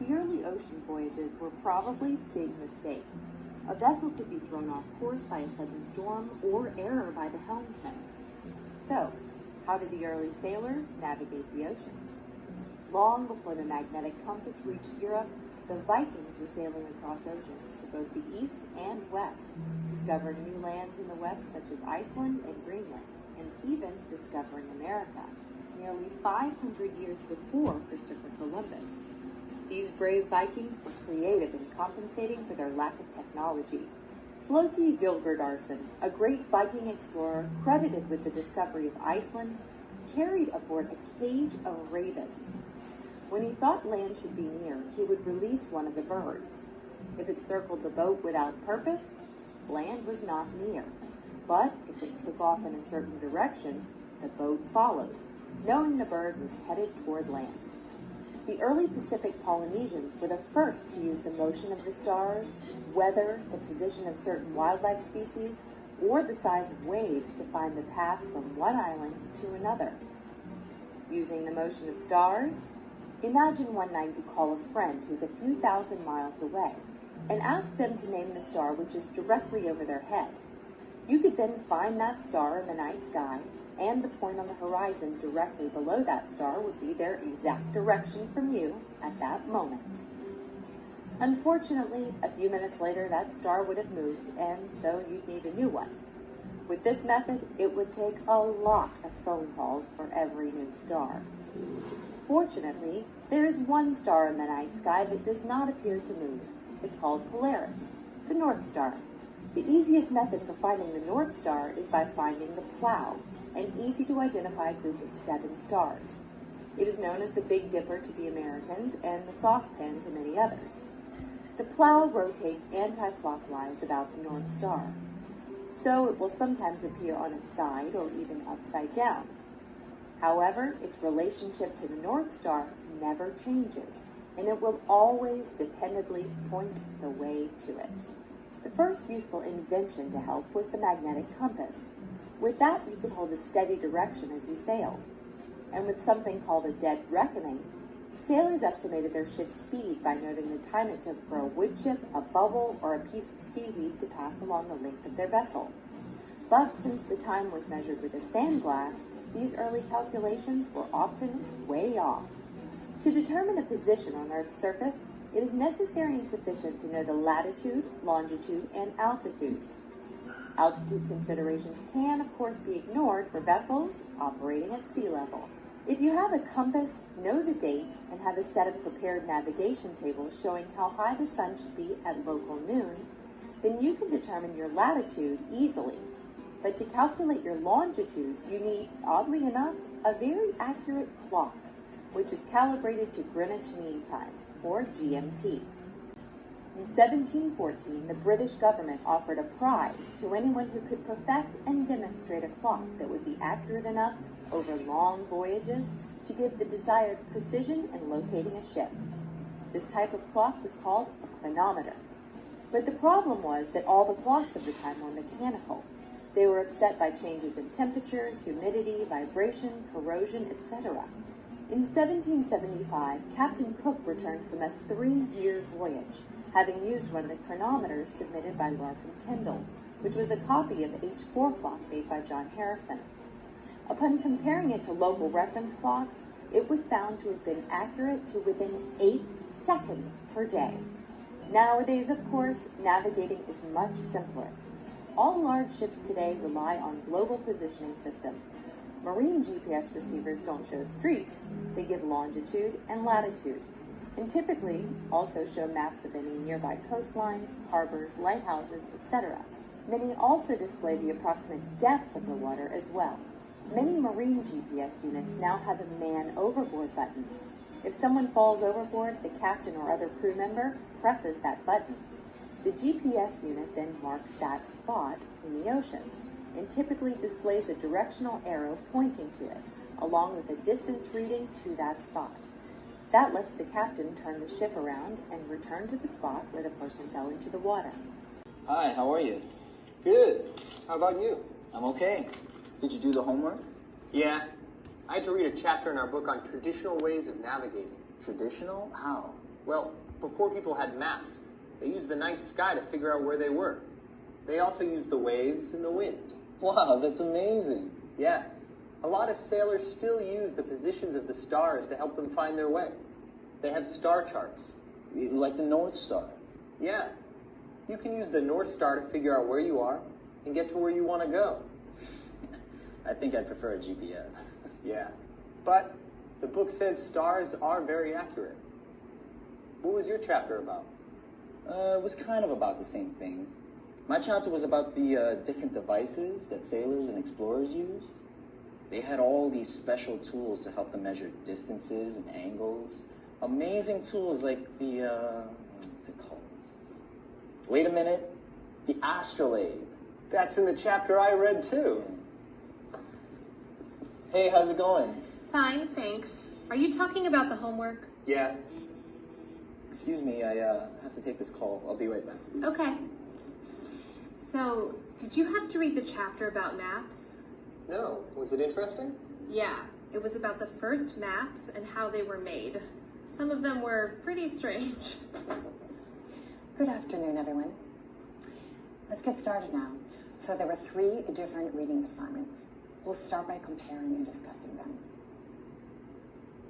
The early ocean voyages were probably big mistakes. A vessel could be thrown off course by a sudden storm or error by the helmsman. So, how did the early sailors navigate the oceans? Long before the magnetic compass reached Europe, the Vikings were sailing across oceans to both the east and west, discovering new lands in the west such as Iceland and Greenland, and even discovering America, nearly 500 years before Christopher Columbus. These brave Vikings were creative in compensating for their lack of technology. Floki Vilgerdarson, a great Viking explorer credited with the discovery of Iceland, carried aboard a cage of ravens. When he thought land should be near, he would release one of the birds. If it circled the boat without purpose, land was not near. But if it took off in a certain direction, the boat followed, knowing the bird was headed toward land. The early Pacific Polynesians were the first to use the motion of the stars, weather, the position of certain wildlife species, or the size of waves to find the path from one island to another. Using the motion of stars, imagine one night you call a friend who's a few thousand miles away and ask them to name the star which is directly over their head. You could then find that star in the night sky, and the point on the horizon directly below that star would be their exact direction from you at that moment. Unfortunately, a few minutes later, that star would have moved, and so you'd need a new one. With this method, it would take a lot of phone calls for every new star. Fortunately, there is one star in the night sky that does not appear to move. It's called Polaris, the North Star. The easiest method for finding the North Star is by finding the Plough, an easy-to-identify group of 7 stars. It is known as the Big Dipper to the Americans and the Saucepan to many others. The Plough rotates anti-clockwise about the North Star, so it will sometimes appear on its side or even upside down. However, its relationship to the North Star never changes, and it will always dependably point the way to it. The first useful invention to help was the magnetic compass. With that, you could hold a steady direction as you sailed. And with something called a dead reckoning, sailors estimated their ship's speed by noting the time it took for a wood chip, a bubble, or a piece of seaweed to pass along the length of their vessel. But since the time was measured with a sand glass, these early calculations were often way off. To determine a position on Earth's surface, it is necessary and sufficient to know the latitude, longitude, and altitude. Altitude considerations can, of course, be ignored for vessels operating at sea level. If you have a compass, know the date, and have a set of prepared navigation tables showing how high the sun should be at local noon, then you can determine your latitude easily. But to calculate your longitude, you need, oddly enough, a very accurate clock, which is calibrated to Greenwich Mean Time, or GMT. In 1714, the British government offered a prize to anyone who could perfect and demonstrate a clock that would be accurate enough over long voyages to give the desired precision in locating a ship. This type of clock was called a chronometer. But the problem was that all the clocks of the time were mechanical. They were upset by changes in temperature, humidity, vibration, corrosion, etc. In 1775, Captain Cook returned from a 3-year voyage, having used one of the chronometers submitted by Larkin Kendall, which was a copy of H4 clock made by John Harrison. Upon comparing it to local reference clocks, it was found to have been accurate to within 8 seconds per day. Nowadays, of course, navigating is much simpler. All large ships today rely on global positioning systems. Marine GPS receivers don't show streaks, they give longitude and latitude, and typically also show maps of any nearby coastlines, harbors, lighthouses, etc. Many also display the approximate depth of the water as well. Many marine GPS units now have a man overboard button. If someone falls overboard, the captain or other crew member presses that button. The GPS unit then marks that spot in the ocean and typically displays a directional arrow pointing to it, along with a distance reading to that spot. That lets the captain turn the ship around and return to the spot where the person fell into the water. Hi, how are you? Good. How about you? I'm okay. Did you do the homework? Yeah. I had to read a chapter in our book on traditional ways of navigating. Traditional? How? Well, before people had maps, they used the night sky to figure out where they were. They also used the waves and the wind. Wow, that's amazing. Yeah. A lot of sailors still use the positions of the stars to help them find their way. They have star charts. Like the North Star. Yeah. You can use the North Star to figure out where you are and get to where you want to go. I think I'd prefer a GPS. Yeah. But the book says stars are very accurate. What was your chapter about? It was kind of about the same thing. My chapter was about the different devices that sailors and explorers used. They had all these special tools to help them measure distances and angles. Amazing tools like the, what's it called? Wait a minute. The astrolabe. That's in the chapter I read too. Hey, how's it going? Fine, thanks. Are you talking about the homework? Yeah. Excuse me, I have to take this call. I'll be right back. Okay. So, did you have to read the chapter about maps? No. Was it interesting? Yeah, it was about the first maps and how they were made. Some of them were pretty strange. Good afternoon, everyone. Let's get started now. So there were 3 different reading assignments. We'll start by comparing and discussing them.